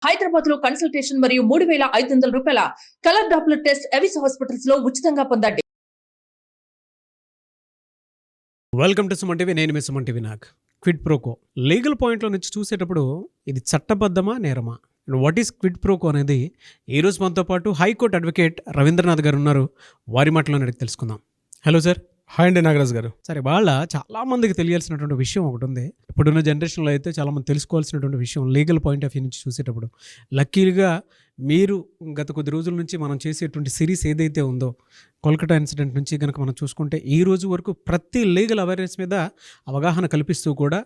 హైదరాబాద్ లో కన్సల్టేషన్ మరియు 3,500 రూపాయల colour Doppler test Avis hospitals లో ఉచితంగా పొందండి. Welcome to Suman TV. నేను మీ సుమన్ టీవీ. నాకు క్విడ్ ప్రోకో లీగల్ పాయింట్లో నుంచి చూసేటప్పుడు ఇది చట్టబద్ధమా నేరమా, వాట్ ఈస్ క్విడ్ ప్రోకో అనేది ఈరోజు మనతో పాటు హైకోర్టు అడ్వకేట్ రవీంద్రనాథ్ గారు ఉన్నారు. వారి మాటలో అడిగి తెలుసుకుందాం. Hello sir. హాయ్ అండి నాగరాజు గారు. సరే, వాళ్ళ చాలామందికి తెలియాల్సినటువంటి విషయం ఒకటి ఉంది. ఇప్పుడున్న జనరేషన్లో అయితే చాలామంది తెలుసుకోవాల్సినటువంటి విషయం లీగల్ పాయింట్ ఆఫ్ వ్యూ నుంచి చూసేటప్పుడు, లక్కీగా మీరు గత కొద్ది రోజుల నుంచి మనం చేసేటువంటి సిరీస్ ఏదైతే ఉందో కోల్కతా ఇన్సిడెంట్ నుంచి కనుక మనం చూసుకుంటే ఈ రోజు వరకు ప్రతి లీగల్ అవేర్నెస్ మీద అవగాహన కల్పిస్తూ కూడా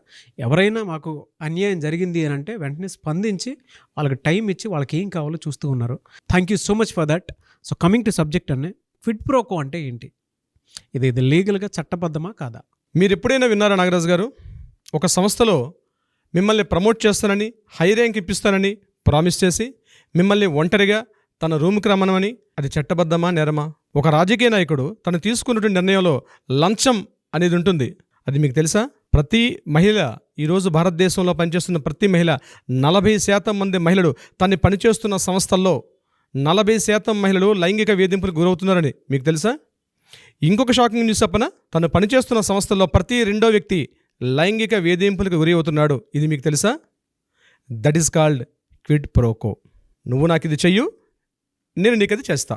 ఎవరైనా మాకు అన్యాయం జరిగింది అని అంటే వెంటనే స్పందించి వాళ్ళకి టైం ఇచ్చి వాళ్ళకి ఏం కావాలో చూస్తూ ఉన్నారు. Thank you so much for that. So coming to subject అనే క్విడ్ ప్రోకో అంటే ఏంటి, ఇది లీగల్గా చట్టబద్ధమా కాదా? మీరు ఎప్పుడైనా విన్నారా నాగరాజు గారు? ఒక సంస్థలో మిమ్మల్ని ప్రమోట్ చేస్తానని, హై ర్యాంక్ ఇప్పిస్తానని ప్రామిస్ చేసి మిమ్మల్ని ఒంటరిగా తన రూమ్కి రమ్మనమని, అది చట్టబద్ధమా నేరమా? ఒక రాజకీయ నాయకుడు తను తీసుకున్నటువంటి నిర్ణయంలో లంచం అనేది ఉంటుంది. అది మీకు తెలుసా? ప్రతి మహిళ, ఈరోజు భారతదేశంలో పనిచేస్తున్న ప్రతి మహిళ, 40% మంది మహిళలు తను పనిచేస్తున్న సంస్థల్లో 40% మహిళలు లైంగిక వేధింపులకు గురవుతున్నారని మీకు తెలుసా? ఇంకొక షాకింగ్ న్యూస్ చెప్పన, తను పనిచేస్తున్న సంస్థల్లో ప్రతి రెండో వ్యక్తి లైంగిక వేధింపులకు గురి అవుతున్నాడు. ఇది మీకు తెలుసా? That is called quid pro quo. నువ్వు నాకు ఇది చెయ్యు, నేను నీకు అది చేస్తా.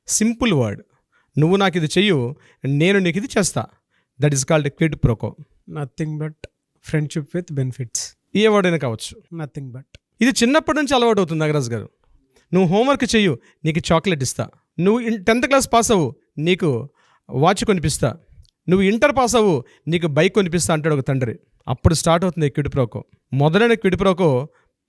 Simple word. నువ్వు నాకు ఇది చెయ్యు, నేను నీకు ఇది చేస్తా. That is called quid pro quo. Nothing but friendship with benefits. ఏ వర్డ్ అయినా కావచ్చు. Nothing but. ఇది చిన్నప్పటి నుంచి అలవాటు అవుతుంది నాగరాజు గారు. నువ్వు హోంవర్క్ చెయ్యు, నీకు చాక్లెట్ ఇస్తా. నువ్వు 10th క్లాస్ పాస్ అవ్వు, నీకు వాచ్ కొనిపిస్తా. నువ్వు ఇంటర్ పాస్ అవ్వు, నీకు బైక్ కొనిపిస్తా అంటాడు ఒక తండ్రి. అప్పుడు స్టార్ట్ అవుతుంది క్విడ్ ప్రోకో. మొదలైన క్విడ్ ప్రోకో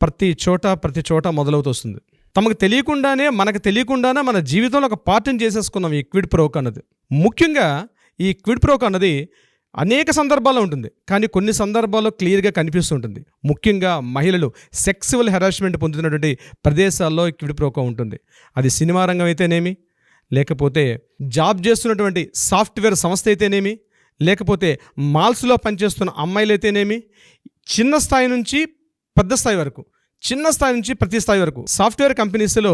ప్రతి చోట మొదలవుతూ వస్తుంది. తమకు తెలియకుండానే, మనకు తెలియకుండానే మన జీవితంలో ఒక పార్ట్ని చేసేసుకున్నాం ఈ క్విడ్ ప్రోకో అన్నది. ముఖ్యంగా ఈ క్విడ్ ప్రోకో అన్నది అనేక సందర్భాల్లో ఉంటుంది, కానీ కొన్ని సందర్భాల్లో క్లియర్గా కనిపిస్తుంటుంది. ముఖ్యంగా మహిళలు సెక్సువల్ హెరాస్మెంట్ పొందుతున్నటువంటి ప్రదేశాల్లో క్విడ్ ప్రోకో ఉంటుంది. అది సినిమా రంగం అయితేనేమి, లేకపోతే జాబ్ చేస్తున్నటువంటి సాఫ్ట్వేర్ సంస్థ అయితేనేమి, లేకపోతే మాల్స్లో పనిచేస్తున్న అమ్మాయిలు అయితేనేమి, చిన్న స్థాయి నుంచి పెద్ద స్థాయి వరకు, చిన్న స్థాయి నుంచి ప్రతి స్థాయి వరకు సాఫ్ట్వేర్ కంపెనీస్లో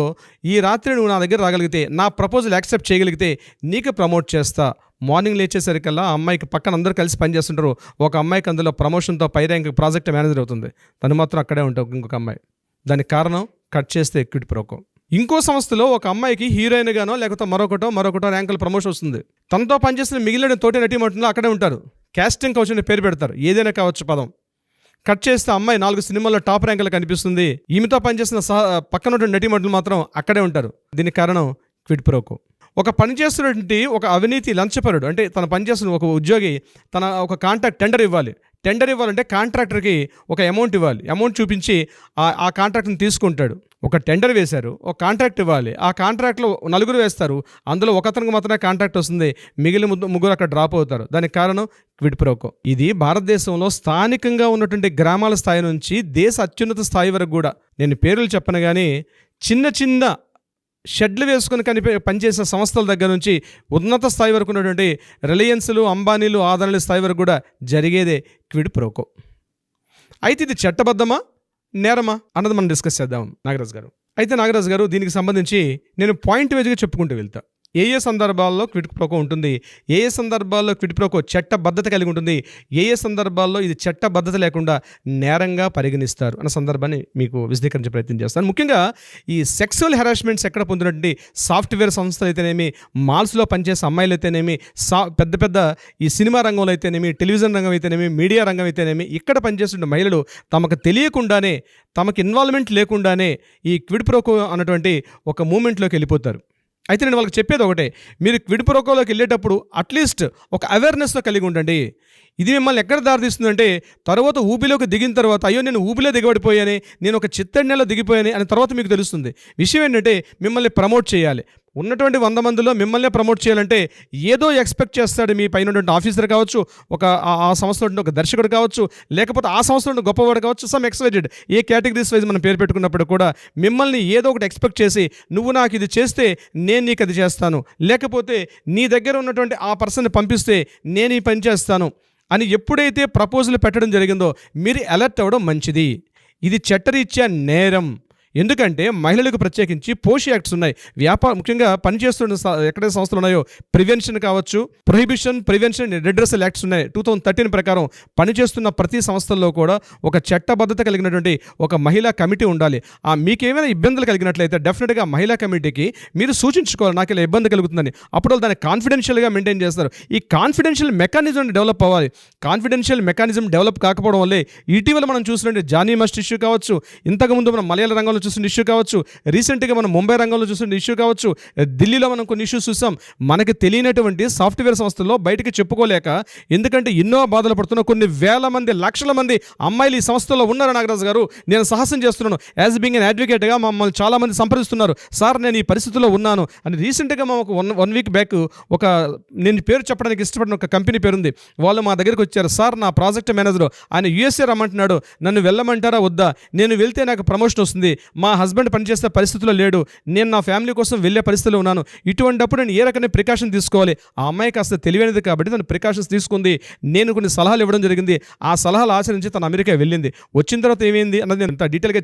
ఈ రాత్రి నువ్వు నా దగ్గర రాగలిగితే, నా ప్రపోజల్ యాక్సెప్ట్ చేయగలిగితే నీకు ప్రమోట్ చేస్తా. మార్నింగ్ లేచేసరికల్లా ఆ అమ్మాయికి పక్కన అందరూ కలిసి పనిచేస్తుంటారు. ఒక అమ్మాయికి అందులో ప్రమోషన్తో పై ర్యాంక్ ప్రాజెక్ట్ మేనేజర్ అవుతుంది. తను మాత్రం అక్కడే ఉంటావు ఇంకొక అమ్మాయి. దానికి కారణం కట్ చేస్తే క్విడ్ ప్రోకో. ఇంకో సంస్థలో ఒక అమ్మాయికి హీరోయిన్ గానో లేకపోతే మరొకటో ర్యాంకుల ప్రమోషన్ వస్తుంది. తనతో పనిచేసిన మిగిలిన తోటి నటీమణులు అక్కడే ఉంటారు. క్యాస్టింగ్ కౌచ్ అనే పేరు పెడతారు, ఏదైనా కావచ్చు పదం. కట్ చేస్తే అమ్మాయి 4 సినిమాల్లో టాప్ ర్యాంకులు కనిపిస్తుంది. ఈమెతో పనిచేసిన పక్కన నటీమణులు మాత్రం అక్కడే ఉంటారు. దీనికి కారణం క్విడ్ ప్రోకో. ఒక పనిచేస్తున్నటువంటి ఒక అవినీతి లంచపరుడు, అంటే తన పనిచేస్తున్న ఒక ఉద్యోగి తన ఒక కాంట్రాక్ట్ టెండర్ ఇవ్వాలంటే కాంట్రాక్టర్కి ఒక అమౌంట్ ఇవ్వాలి. అమౌంట్ చూపించి ఆ కాంట్రాక్ట్ని తీసుకుంటాడు. ఒక టెండర్ వేశారు, ఒక కాంట్రాక్ట్ ఇవ్వాలి. ఆ కాంట్రాక్ట్లో 4 వేస్తారు, అందులో ఒకతనికి మాత్రమే కాంట్రాక్ట్ వస్తుంది, మిగిలిన ముగ్గురు అక్కడ డ్రాప్ అవుతారు. దానికి కారణం క్విడ్ ప్రోకో. ఇది భారతదేశంలో స్థానికంగా ఉన్నటువంటి గ్రామాల స్థాయి నుంచి దేశ అత్యున్నత స్థాయి వరకు కూడా, నేను పేర్లు చెప్పను కానీ, చిన్న షెడ్లు వేసుకుని పనిచేసే సంస్థల దగ్గర నుంచి ఉన్నత స్థాయి వరకు ఉన్నటువంటి రిలయన్స్లు, అంబానీలు, ఆదాని స్థాయి వరకు కూడా జరిగేదే క్విడ్ ప్రోకో. అయితే ఇది చట్టబద్ధమా నేరమా అన్నది మనం డిస్కస్ చేద్దాం నాగరాజు గారు. అయితే నాగరాజు గారు, దీనికి సంబంధించి నేను పాయింట్ వైజ్గా చెప్పుకుంటూ వెళ్తా. ఏ సందర్భాల్లో క్విడ్ ప్రోకో ఉంటుంది, ఏ సందర్భాల్లో క్విడ్ ప్రోకో చట్టబద్ధత కలిగి ఉంటుంది, ఏ సందర్భాల్లో ఇది చట్టబద్ధత లేకుండా నేరంగా పరిగణిస్తారు అన్న సందర్భాన్ని మీకు విశదీకరించే ప్రయత్నం చేస్తాను. ముఖ్యంగా ఈ సెక్సువల్ హెరాస్మెంట్స్ ఎక్కడ పొందినటువంటి సాఫ్ట్వేర్ సంస్థలు అయితేనేమి, మాల్స్లో పనిచేసే అమ్మాయిలు అయితేనేమి, పెద్ద ఈ సినిమా రంగంలో అయితేనేమి, టెలివిజన్ రంగం అయితేనేమి, మీడియా రంగం అయితేనేమి, ఇక్కడ పనిచేస్తున్న మహిళలు తమకు తెలియకుండానే, తమకు ఇన్వాల్వ్మెంట్ లేకుండానే ఈ క్విడ్ ప్రోకో అన్నటువంటి ఒక మూమెంట్లోకి వెళ్ళిపోతారు. అయితే నేను వాళ్ళకి చెప్పేది ఒకటే, మీరు క్విడ్ ప్రోకోలోకి వెళ్ళేటప్పుడు అట్లీస్ట్ ఒక అవేర్నెస్తో కలిగి ఉండండి. ఇది మిమ్మల్ని ఎక్కడ దారితీస్తుందంటే, తర్వాత ఊపిలోకి దిగిన తర్వాత, అయ్యో నేను ఊపిలో దిగబడిపోయానే, నేను ఒక చిత్తడినెలో దిగిపోయానే అని తర్వాత మీకు తెలుస్తుంది. విషయం ఏంటంటే, మిమ్మల్ని ప్రమోట్ చేయాలి. ఉన్నటువంటి 100 మందిలో మిమ్మల్నే ప్రమోట్ చేయాలంటే ఏదో ఎక్స్పెక్ట్ చేస్తాడు మీ పైన ఉన్నటువంటి ఆఫీసర్ కావచ్చు, ఆ సంస్థలో ఒక దర్శకుడు కావచ్చు, లేకపోతే ఆ సంస్థలో గొప్పవాడు కావచ్చు, సమ్ ఎక్స్వైజెడ్, ఏ కేటగిరీస్ వైజ్ మనం పేరు పెట్టుకున్నప్పుడు కూడా మిమ్మల్ని ఏదో ఒకటి ఎక్స్పెక్ట్ చేసి, నువ్వు నాకు ఇది చేస్తే నేను నీకు అది చేస్తాను, లేకపోతే నీ దగ్గర ఉన్నటువంటి ఆ పర్సన్ని పంపిస్తే నేను ఈ పని చేస్తాను అని ఎప్పుడైతే ప్రపోజల్ పెట్టడం జరిగిందో మీరు అలర్ట్ అవ్వడం మంచిది. ఇది చట్టరీత్యా నేరం. ఎందుకంటే మహిళలకు ప్రత్యేకించి పోషి యాక్ట్స్ ఉన్నాయి. ముఖ్యంగా పనిచేస్తున్న ఎక్కడైతే సంస్థలు ఉన్నాయో ప్రివెన్షన్ కావచ్చు, ప్రివెన్షన్ రిడ్రెసల్ యాక్ట్స్ ఉన్నాయి. 2013 ప్రకారం పనిచేస్తున్న ప్రతి సంస్థల్లో కూడా ఒక చట్టబద్ధత కలిగినటువంటి ఒక మహిళా కమిటీ ఉండాలి. మీకేమైనా ఇబ్బందులు కలిగినట్లయితే డెఫినెట్గా మహిళా కమిటీకి మీరు సూచించుకోవాలి, నాకు ఇలా ఇబ్బంది కలుగుతుందని. అప్పుడు దాన్ని కాన్ఫిడెన్షియల్గా మెయింటైన్ చేస్తారు. ఈ కాన్ఫిడెన్షియల్ మెకానిజం డెవలప్ అవ్వాలి. కాన్ఫిడెన్షియల్ మెకానిజం డెవలప్ కాకపోవడం వల్లే ఇటీవల మనం చూసినట్టు జానీ మస్ట్ ఇష్యూ కావచ్చు, ఇంతకుముందు మనం మలయాళ రంగంలో చూసిన ఇష్యూ కావచ్చు, రీసెంట్గా మనం ముంబై రంగంలో చూసిన ఇష్యూ కావచ్చు, ఢిల్లీలో మనం కొన్ని ఇష్యూస్ చూసాం. మనకి తెలియనటువంటి సాఫ్ట్వేర్ సంస్థల్లో బయటికి చెప్పుకోలేక, ఎందుకంటే ఎన్నో బాధలు పడుతున్న కొన్ని వేల మంది, లక్షల మంది అమ్మాయిలు ఈ సంస్థలో ఉన్నారు. నాగరాజు గారు, నేను సాహసం చేస్తున్నాను యాజ్ బీయింగ్ అన్ అడ్వకేట్గా. మమ్మల్ని చాలామంది సంప్రదిస్తున్నారు, సార్ నేను ఈ పరిస్థితిలో ఉన్నాను అని. రీసెంట్గా మేము ఒక వన్ వీక్ బ్యాక్ నేను పేరు చెప్పడానికి ఇష్టపడిన ఒక కంపెనీ పేరుంది, వాళ్ళు మా దగ్గరికి వచ్చారు. సార్ నా ప్రాజెక్ట్ మేనేజర్ ఆయన యూఎస్ఏ రమ్మంటున్నాడు, నన్ను వెళ్ళమంటారా వద్దా? నేను వెళ్తే నాకు ప్రమోషన్ వస్తుంది, మా హస్బెండ్ పనిచేసే పరిస్థితిలో లేడు, నేను నా ఫ్యామిలీ కోసం వెళ్ళే పరిస్థితిలో ఉన్నాను. ఇటువంటిప్పుడు నేను ఏ రకమైన ప్రికాషన్ తీసుకోవాలి? ఆ అమ్మాయి కాస్త తెలివైనది కాబట్టి తను ప్రికాషన్స్ తీసుకుంది. నేను కొన్ని సలహాలు ఇవ్వడం జరిగింది. ఆ సలహాలు ఆచరించి తను అమెరికా వెళ్ళింది. వచ్చిన తర్వాత ఏమైంది అన్నది నేను అంత డీటెయిల్గా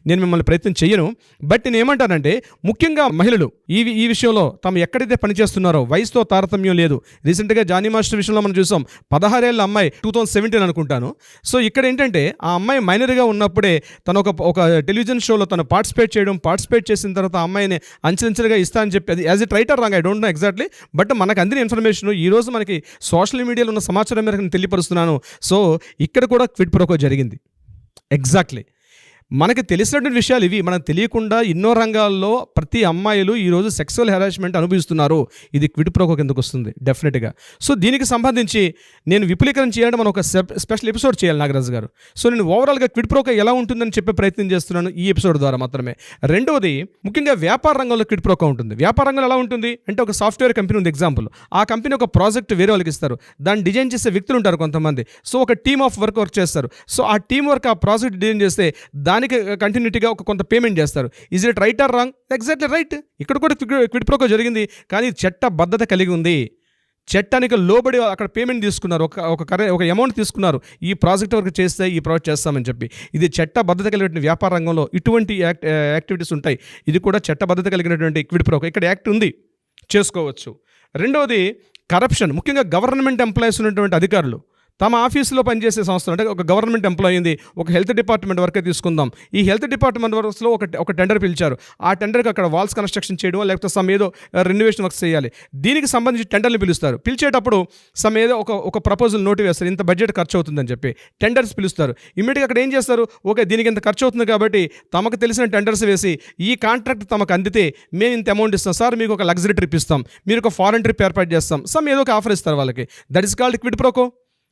నేను మిమ్మల్ని ప్రయత్నం చేయను. బట్ నేను ఏమంటానంటే, ముఖ్యంగా మహిళలు ఈ విషయంలో తాము ఎక్కడైతే పనిచేస్తున్నారో వయసుతో తారతమ్యం లేదు. రీసెంట్గా జానీ మాస్టర్ విషయంలో మనం చూసాం, 16 ఏళ్ళ అమ్మాయి, 2017 అనుకుంటాను. సో ఇక్కడ ఏంటంటే ఆ అమ్మాయి మైనర్గా ఉన్నప్పుడే తను ఒక టెలివిజన్ షోలో తను పార్టిసిపేట్ చేసిన తర్వాత ఆ అమ్మాయిని అంచెలంచెలుగా ఇస్తా అని చెప్పి, అది as it right or wrong I don't know exactly, but మనకు అందిన ఇన్ఫర్మేషన్ ఈరోజు మనకి సోషల్ మీడియాలో ఉన్న సమాచారం మేరకు నేను తెలియపరుస్తున్నాను. సో ఇక్కడ కూడా క్విడ్ ప్రోకో జరిగింది. ఎగ్జాక్ట్లీ మనకి తెలిసినటువంటి విషయాలు ఇవి. మనకు తెలియకుండా ఎన్నో రంగాల్లో ప్రతి అమ్మాయిలు ఈరోజు సెక్సువల్ హెరాస్మెంట్ అనుభవిస్తున్నారు. ఇది క్విడ్ ప్రోకో కిందకు వస్తుంది డెఫినెట్గా. సో దీనికి సంబంధించి నేను విపులీకరణ చేయాలంటే మనం ఒక స్పెషల్ ఎపిసోడ్ చేయాలి నాగరాజు గారు. సో నేను ఓవరాల్గా క్విడ్ ప్రోకో ఎలా ఉంటుందని చెప్పే ప్రయత్నం చేస్తున్నాను ఈ ఎపిసోడ్ ద్వారా మాత్రమే. రెండవది, ముఖ్యంగా వ్యాపార రంగంలో క్విడ్ ప్రోకో ఉంటుంది. వ్యాపార రంగంలో ఎలా ఉంటుంది అంటే, ఒక సాఫ్ట్వేర్ కంపెనీ ఉంది ఎగ్జాంపుల్. ఆ కంపెనీ ఒక ప్రాజెక్ట్ వేరే వాళ్ళకి ఇస్తారు, దాన్ని డిజైన్ చేసే వ్యక్తులు ఉంటారు కొంతమంది. సో ఒక టీమ్ ఆఫ్ వర్క్ చేస్తారు. సో ఆ టీమ్ వర్క్ ఆ ప్రాజెక్ట్ డిజైన్ చేస్తే దానికి కంటిన్యూటీగా కొంత పేమెంట్ చేస్తారు. Is it right or wrong? Exactly right. ఇక్కడ కూడా క్విడ్ ప్రోకో జరిగింది, కానీ చట్టబద్ధత కలిగి ఉంది. చట్టానికి లోబడి అక్కడ పేమెంట్ తీసుకున్నారు, ఒక అమౌంట్ తీసుకున్నారు, ఈ ప్రాజెక్ట్ వర్క్ చేస్తే ఈ ప్రాజెక్ట్ చేస్తామని చెప్పి. ఇది చట్టబద్ధత కలిగిన వ్యాపార రంగంలో ఇటువంటి యాక్టివిటీస్ ఉంటాయి. ఇది కూడా చట్టబద్ధత కలిగినటువంటి క్విడ్ ప్రోకో. ఇక్కడ యాక్ట్ ఉంది, చేసుకోవచ్చు. రెండవది కరప్షన్. ముఖ్యంగా గవర్నమెంట్ ఎంప్లాయీస్ ఉన్నటువంటి అధికారులు తమ ఆఫీసులో పనిచేసే సంస్థలు, అంటే ఒక గవర్నమెంట్ ఎంప్లాయీ ఉంది, ఒక హెల్త్ డిపార్ట్మెంట్ వర్కే తీసుకుందాం. ఈ హెల్త్ డిపార్ట్మెంట్ వర్క్స్లో ఒక టెండర్ పిలిచారు. ఆ టెండర్కి అక్కడ వాల్స్ కన్స్ట్రక్షన్ చేయడం, లేకపోతే ఏదో రెన్యువేషన్ వర్క్స్ చేయాలి. దీనికి సంబంధించి టెండర్లు పిలుస్తారు. పిలిచేటప్పుడు ఏదో ఒక ప్రపోజల్ నోట్ వేస్తారు, ఇంత బడ్జెట్ ఖర్చు అవుతుందని చెప్పి. టెండర్స్ పిలుస్తారు. ఇమ్మీడియట్గా అక్కడ ఏం చేస్తారు, ఓకే దీనికి ఇంత ఖర్చు అవుతుంది కాబట్టి తమకు తెలిసిన టెండర్స్ వేసి, ఈ కాంట్రాక్ట్ తమకు అందితే మేము ఇంత అమౌంట్ ఇస్తాం సార్, మీకు ఒక లగ్జరీ ట్రిప్ ఇస్తాం, మీరు ఒక ఫారెన్ ట్రిప్ ఏర్పాటు చేస్తాం, ఏదో ఒక ఆఫర్ ఇస్తారు వాళ్ళకి. That is called quid pro quo.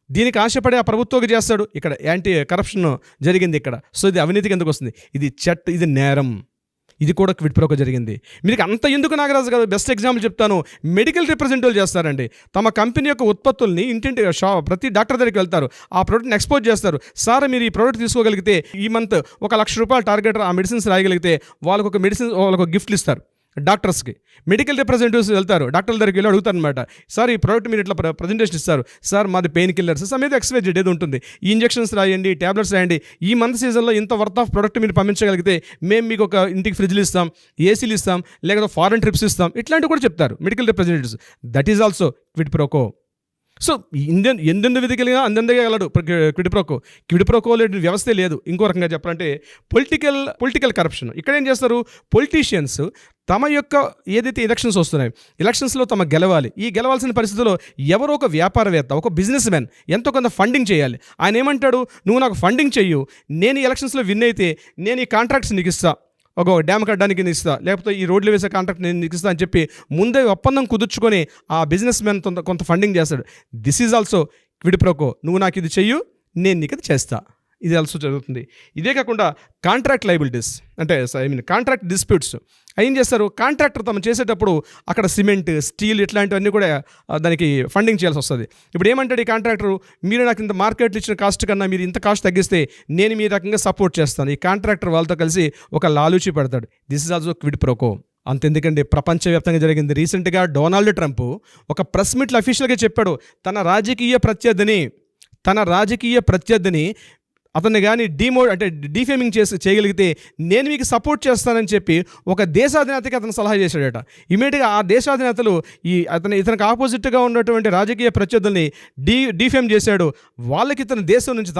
దీనికి ఆశపడి ఆ ప్రభుత్వం చేస్తాడు. ఇక్కడ యాంటీ కరప్షన్ జరిగింది ఇక్కడ. సో ఇది అవినీతి కిందకు వస్తుంది. ఇది నేరం. ఇది కూడా క్విడ్ ప్రోకో జరిగింది. మీకు అంత ఎందుకు నాగరాజు గారు? బెస్ట్ ఎగ్జాంపుల్ చెప్తాను. మెడికల్ రిప్రజెంటేటివ్ చేస్తారండి. తమ కంపెనీ యొక్క ఉత్పత్తుల్ని ఇంటింటి ప్రతి డాక్టర్ దగ్గరికి వెళ్తారు, ఆ ప్రోడక్ట్ని ఎక్స్పోజ్ చేస్తారు. సార్ మీరు ఈ ప్రోడక్ట్ తీసుకోగలిగితే ఈ మంత్ ₹1,00,000 టార్గెట్, ఆ మెడిసిన్స్ రాయగలిగితే వాళ్ళకు గిఫ్ట్లు ఇస్తారు. డాక్టర్స్కి మెడికల్ రిప్రజెంటేటివ్స్ వెళ్తారు, డాక్టర్ల దగ్గరికి వెళ్ళి అడుగుతారు అనమాట, సార్ ఈ ప్రోడక్ట్ మీరు ఇట్లా ప్రజెంటేషన్ ఇస్తారు, సార్ మాది పెయిన్ కిల్లర్స్ ఏదో ఎక్స్వైజెడ్ ఏదో ఉంటుంది, ఈ ఇంజెక్షన్స్ రాయండి, ట్యాబ్లెట్స్ రాయండి, ఈ మంత్ సీజన్లో ఇంత వర్త్ ఆఫ్ ప్రోడక్ట్ మీరు పంపించగలిగితే మేము మీకు ఒక ఇంటికి ఫ్రిడ్జ్లు ఇస్తాం, ఏసీలు ఇస్తాం, లేకపోతే ఫారెన్ ట్రిప్స్ ఇస్తాం, ఇట్లాంటివి కూడా చెప్తారు medical representatives. That is also quid pro quo. So ఎందెందు విధి కలిగినా అందెందుగా వెళ్ళడు క్విడ్ ప్రోకో. క్విడ్ ప్రోకో లేని వ్యవస్థే లేదు. ఇంకో రకంగా చెప్పాలంటే పొలిటికల్ కరప్షన్. ఇక్కడ ఏం చేస్తారు, పొలిటీషియన్స్ తమ యొక్క ఏదైతే ఎలక్షన్స్లో తమ గెలవాలి, ఈ గెలవాల్సిన పరిస్థితుల్లో ఎవరో ఒక వ్యాపారవేత్త, ఒక బిజినెస్ మ్యాన్ ఎంతో కొంత ఫండింగ్ చేయాలి. ఆయన ఏమంటాడు, నువ్వు నాకు ఫండింగ్ చెయ్యు, నేను ఈ ఎలక్షన్స్లో విన్ అయితే నేను ఈ కాంట్రాక్ట్స్ నీకు ఇస్తా, ఒక డ్యామ్ కట్టడానికి నేను ఇస్తా, లేకపోతే ఈ రోడ్లు వేసే కాంట్రాక్ట్ నేను నీకు ఇస్తా అని చెప్పి ముందే ఒప్పందం కుదుర్చుకొని ఆ బిజినెస్ మ్యాన్ కొంత ఫండింగ్ చేస్తాడు. This is also quid pro quo. నువ్వు నాకు ఇది చెయ్యు, నేను నీకు ఇది చేస్తా. ఇది ఆల్సో జరుగుతుంది. ఇదే కాకుండా కాంట్రాక్ట్ లయబిలిటీస్, అంటే కాంట్రాక్ట్ డిస్ప్యూట్స్. ఏం చేస్తారు, కాంట్రాక్టర్ తమ చేసేటప్పుడు అక్కడ సిమెంట్, స్టీల్ ఇట్లాంటివన్నీ కూడా దానికి ఫండింగ్ చేయాల్సి వస్తుంది. ఇప్పుడు ఏమంటాడు ఈ కాంట్రాక్టరు, మీరు నాకు ఇంత మార్కెట్లో ఇచ్చిన కాస్ట్ కన్నా మీరు ఇంత కాస్ట్ తగ్గిస్తే నేను మీ రకంగా సపోర్ట్ చేస్తాను. ఈ కాంట్రాక్టర్ వాళ్ళతో కలిసి ఒక లాలూచి పెడతాడు. This is also quid pro quo. అంతెందుకండి, ప్రపంచవ్యాప్తంగా జరిగింది. రీసెంట్గా డొనాల్డ్ ట్రంప్ ఒక ప్రెస్ మీట్లో అఫీషియల్గా చెప్పాడు, తన రాజకీయ ప్రత్యర్థిని అతన్ని కానీ డిఫేమింగ్ చేయగలిగితే నేను మీకు సపోర్ట్ చేస్తానని చెప్పి ఒక దేశాధినేతకి అతను సలహా చేశాడట. ఇమీడియట్గా ఆ దేశాధినేతలు ఇతనికి ఆపోజిట్గా ఉన్నటువంటి రాజకీయ ప్రత్యర్థుల్ని డిఫేమ్ చేశాడు. వాళ్ళకి ఇతని దేశం నుంచి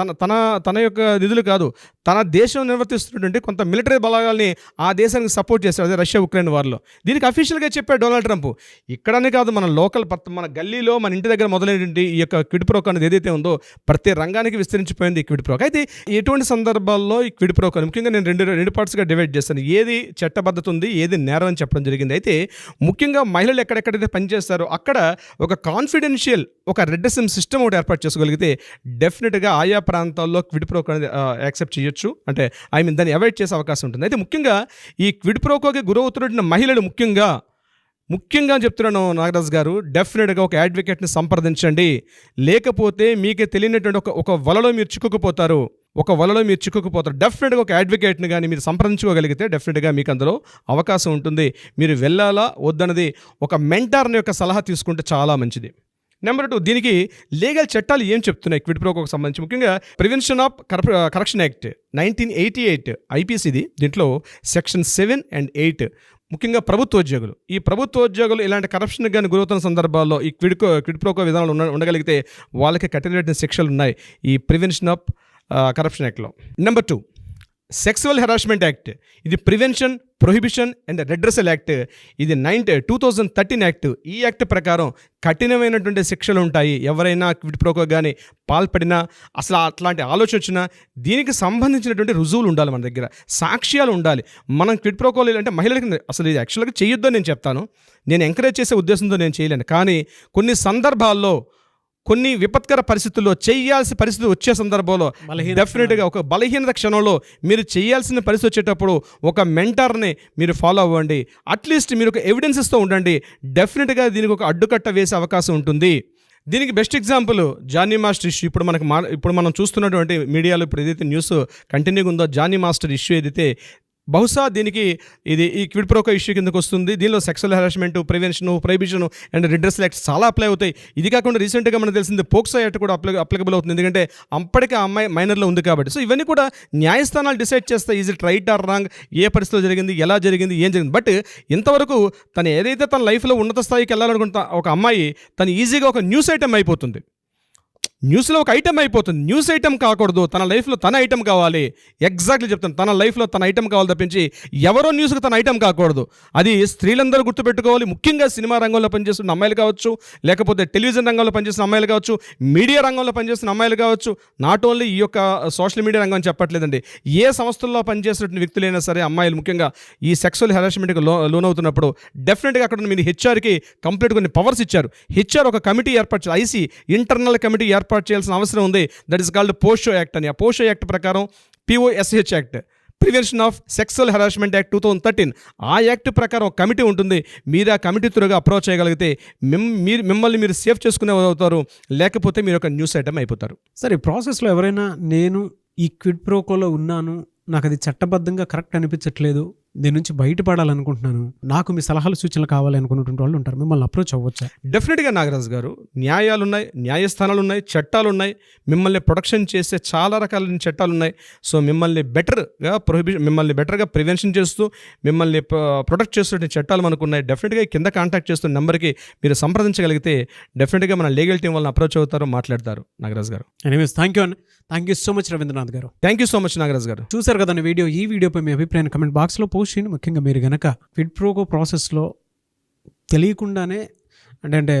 తన యొక్క నిధులు కాదు, తన దేశం నిర్వర్తిస్తున్నటువంటి కొంత మిలిటరీ బలాలని ఆ దేశానికి సపోర్ట్ చేశాడు, అదే రష్యా ఉక్రెయిన్ వార్లో. దీనికి అఫీషియల్గా చెప్పాడు డొనాల్డ్ ట్రంప్. ఇక్కడనే కాదు, మన లోకల్ మన గల్లీలో మన ఇంటి దగ్గర మొదలైనటువంటి ఈ యొక్క క్విడ్ ప్రోకో అనేది ఏదైతే ఉందో ప్రతి రంగానికి విస్తరించిపోయింది ఈ క్విడ్ ప్రోకో. అయితే ఎటువంటి సందర్భాల్లో ఈ క్విడ్ ప్రోకో ముఖ్యంగా నేను రెండు పార్ట్స్గా డివైడ్ చేస్తాను. ఏది చట్టబద్ధత ఉంది, ఏది నేరం అని చెప్పడం జరిగింది. అయితే ముఖ్యంగా మహిళలు ఎక్కడెక్కడైతే పనిచేస్తారో అక్కడ ఒక కాన్ఫిడెన్షియల్ ఒక రెడ్రెసల్ సిస్టమ్ ఒకటి ఏర్పాటు చేసుకోగలిగితే డెఫినెట్గా ఆయా ప్రాంతాల్లో క్విడ్ ప్రోకో అనేది యాక్సెప్ట్ చేయొచ్చు, అంటే దాన్ని అవాయిడ్ చేసే అవకాశం ఉంటుంది. అయితే ముఖ్యంగా ఈ క్విడ్ ప్రోకోకి గురవుతున్న మహిళలు ముఖ్యంగా చెప్తున్నాను నాగరాజ్ గారు, డెఫినెట్గా ఒక అడ్వకేట్ని సంప్రదించండి. లేకపోతే మీకే తెలియనటువంటి ఒక వలలో మీరు చిక్కుకుపోతారు. డెఫినెట్గా ఒక అడ్వకేట్ని కానీ మీరు సంప్రదించుకోగలిగితే డెఫినెట్గా మీకు అందులో అవకాశం ఉంటుంది. మీరు వెళ్ళాలా వద్దన్నది ఒక మెంటార్ని యొక్క సలహా తీసుకుంటే చాలా మంచిది. నెంబర్ 2, దీనికి లీగల్ చట్టాలు ఏం చెప్తున్నాయి క్విడ్ ప్రోకోకి సంబంధించి? ముఖ్యంగా ప్రివెన్షన్ ఆఫ్ కరప్షన్ యాక్ట్ 1988 ఐపీసీది. దీంట్లో సెక్షన్ 7 and 8 ముఖ్యంగా ఈ ప్రభుత్వోద్యోగులు ఇలాంటి కరప్షన్ కానీ గురవుతున్న సందర్భాల్లో ఈ క్విడ్ ప్రోకో విధానాలు ఉండగలిగితే వాళ్ళకి కఠినమైన శిక్షలు ఉన్నాయి ఈ ప్రివెన్షన్ ఆఫ్ కరప్షన్ యాక్ట్లో. Number 2, sexual harassment act. ఇది prevention, prohibition and redressal act. ఇది 2013 యాక్ట్. ఈ యాక్ట్ ప్రకారం కఠినమైనటువంటి శిక్షలు ఉంటాయి. ఎవరైనా క్విడ్ ప్రోకో కానీ పాల్పడినా, అసలు అట్లాంటి ఆలోచన వచ్చినా దీనికి సంబంధించినటువంటి రుజువులు ఉండాలి, మన దగ్గర సాక్ష్యాలు ఉండాలి. మనం క్విడ్ ప్రోకోలు అంటే మహిళలకి అసలు ఇది యాక్చువల్గా చేయొద్దని నేను చెప్తాను, నేను ఎంకరేజ్ చేసే ఉద్దేశంతో నేను చేయలేను. కానీ కొన్ని సందర్భాల్లో కొన్ని విపత్కర పరిస్థితుల్లో చేయాల్సిన పరిస్థితి వచ్చే సందర్భంలో డెఫినెట్గా ఒక బలహీనత క్షణంలో మీరు చేయాల్సిన పరిస్థితి వచ్చేటప్పుడు ఒక మెంటార్ని మీరు ఫాలో అవ్వండి. అట్లీస్ట్ మీరు ఒక ఎవిడెన్సెస్తో ఉండండి. డెఫినెట్గా దీనికి ఒక అడ్డుకట్ట వేసే అవకాశం ఉంటుంది. దీనికి best example Jani master issue. ఇప్పుడు మనం చూస్తున్నటువంటి మీడియాలో ఇప్పుడు ఏదైతే న్యూస్ కంటిన్యూగా ఉందో జానీ మాస్టర్ ఇష్యూ ఏదైతే బహుశా దీనికి ఈ క్విడ్ ప్రోకో ఇష్యూ కిందకు వస్తుంది. దీనిలో sexual harassment, prevention, prohibition and redressal acts చాలా అప్లై అవుతాయి. ఇది కాకుండా రీసెంట్గా మనకు తెలిసింది పోక్సో యాక్ట్ కూడా అప్లికబుల్ అవుతుంది, ఎందుకంటే అప్పటికే ఆ అమ్మాయి మైనర్లో ఉంది కాబట్టి. సో ఇవన్నీ కూడా న్యాయస్థానాలు డిసైడ్ చేస్తాయి, is it right or wrong, ఏ పరిస్థితిలో జరిగింది, ఎలా జరిగింది, ఏం జరిగింది. బట్ ఇంతవరకు తను ఏదైతే తన లైఫ్లో ఉన్నత స్థాయికి వెళ్ళాలనుకుంటా ఒక అమ్మాయి తను ఈజీగా ఒక న్యూస్ ఐటమ్ అయిపోతుంది. న్యూస్లో ఒక ఐటమ్ అయిపోతుంది. న్యూస్ ఐటమ్ కాకూడదు, తన లైఫ్లో తన ఐటమ్ కావాలి. ఎగ్జాక్ట్లీ చెప్తాను, తన లైఫ్లో తన ఐటమ్ కావాలి తప్పించి ఎవరో న్యూస్కి తన ఐటమ్ కాకూడదు. అది స్త్రీలందరూ గుర్తుపెట్టుకోవాలి. ముఖ్యంగా సినిమా రంగంలో పనిచేస్తున్న అమ్మాయిలు కావచ్చు, లేకపోతే టెలివిజన్ రంగంలో పనిచేస్తున్న అమ్మాయిలు కావచ్చు, మీడియా రంగంలో పనిచేస్తున్న అమ్మాయిలు కావచ్చు. నాట్ ఓన్లీ ఈ యొక్క సోషల్ మీడియా రంగం అని చెప్పట్లేదండి, ఏ సంస్థల్లో పనిచేస్తున్న వ్యక్తులైనా సరే అమ్మాయిలు ముఖ్యంగా ఈ సెక్సువల్ హెరాస్మెంట్కి లోనవుతున్నప్పుడు డెఫినెట్గా అక్కడ మీరు హెచ్ఆర్కి కంప్లీట్ కొన్ని పవర్స్ ఇచ్చారు. హెచ్ఆర్ ఒక కమిటీ ఏర్పాటు, ఐసీ ఇంటర్నల్ కమిటీ ఏర్పాటు చేయాల్సిన అవసరం ఉంది. దట్ ఈస్ కాల్డ్ పోషో యాక్ట్ అని. ఆ పోషో యాక్ట్ ప్రకారం POSH act, prevention of sexual harassment act 2013, ఆ యాక్ట్ ప్రకారం ఒక కమిటీ ఉంటుంది. మీరు ఆ కమిటీ త్వరగా అప్రోచ్ చేయగలిగితే మిమ్మల్ని మీరు సేఫ్ చేసుకునే అవుతారు, లేకపోతే మీరు ఒక న్యూస్ ఐటమ్ అయిపోతారు. సరే, ఈ ప్రాసెస్లో ఎవరైనా నేను ఈ క్విడ్ ప్రోకోలో ఉన్నాను, నాకు అది చట్టబద్ధంగా కరెక్ట్ అనిపించట్లేదు, దీని నుంచి బయటపడాలనుకుంటున్నాను, నాకు మీ సలహాలు సూచనలు కావాలి అనుకున్నటువంటి వాళ్ళు ఉంటారు, మిమ్మల్ని అప్రోచ్ అవ్వచ్చా? డెఫినెట్గా నాగరాజు గారు, న్యాయాలు ఉన్నాయి, న్యాయస్థానాలు ఉన్నాయి, చట్టాలు ఉన్నాయి, మిమ్మల్ని ప్రొటెక్షన్ చేసే చాలా రకాలైన చట్టాలు ఉన్నాయి. సో మిమ్మల్ని బెటర్గా ప్రివెన్షన్ చేస్తూ మిమ్మల్ని ప్రొటెక్ట్ చేస్తున్న చట్టాలు మనకు ఉన్నాయి. డెఫినెట్గా కింద కాంటాక్ట్ చేస్తున్న నెంబర్కి మీరు సంప్రదించగలిగితే డెఫినెట్గా మన లీగల్ టీం వాళ్ళని అప్రోచ్ అవుతారు, మాట్లాడతారు. Nagaraju garu, anyways thank you so much Ravindranath garu. Thank you so much Nagaraju garu. చూసారు కదండి వీడియో. ఈ వీడియోపై మీ అభిప్రాయాన్ని కమెంట్ బాక్స్లో పోస్ట్ చేయండి. ముఖ్యంగా మీరు కనుక క్విడ్ ప్రోకో ప్రాసెస్లో తెలియకుండానే అంటే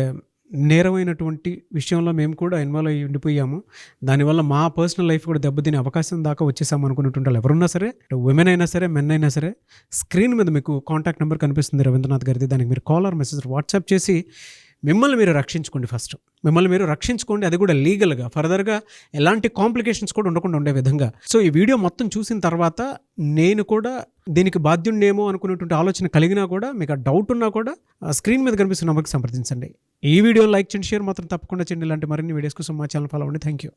నేరమైనటువంటి విషయంలో మేము కూడా ఇన్వాల్వ్ అయ్యి ఉండిపోయాము, దానివల్ల మా పర్సనల్ లైఫ్ కూడా దెబ్బతినే అవకాశం దాకా వచ్చేసాము అనుకున్నటువంటి వాళ్ళు ఎవరున్నా సరే, ఉమెన్ అయినా సరే, మెన్ అయినా సరే, స్క్రీన్ మీద మీకు కాంటాక్ట్ నెంబర్ కనిపిస్తుంది రవీంద్రనాథ్ గారిది. దానికి మీరు కాల్ ఆర్ మెసేజ్ వాట్సాప్ చేసి మిమ్మల్ని మీరు రక్షించుకోండి. ఫస్ట్ మిమ్మల్ని మీరు రక్షించుకోండి, అది కూడా లీగల్గా. ఫర్దర్గా ఎలాంటి కాంప్లికేషన్స్ కూడా ఉండకుండా ఉండే విధంగా. సో ఈ వీడియో మొత్తం చూసిన తర్వాత నేను కూడా దీనికి బాధ్యుడేమో అనుకునేటువంటి ఆలోచన కలిగినా కూడా, మీకు ఆ డౌట్ ఉన్నా కూడా స్క్రీన్ మీద కనిపిస్తున్న నెంబర్కి సంప్రదించండి. ఈ వీడియో లైక్ చేయండి, షేర్ మాత్రం తప్పకుండా చేయండి. ఇలాంటి మరిన్ని వీడియోస్ కోసం మా ఛానల్ ఫాలో అవ్వండి. Thank you.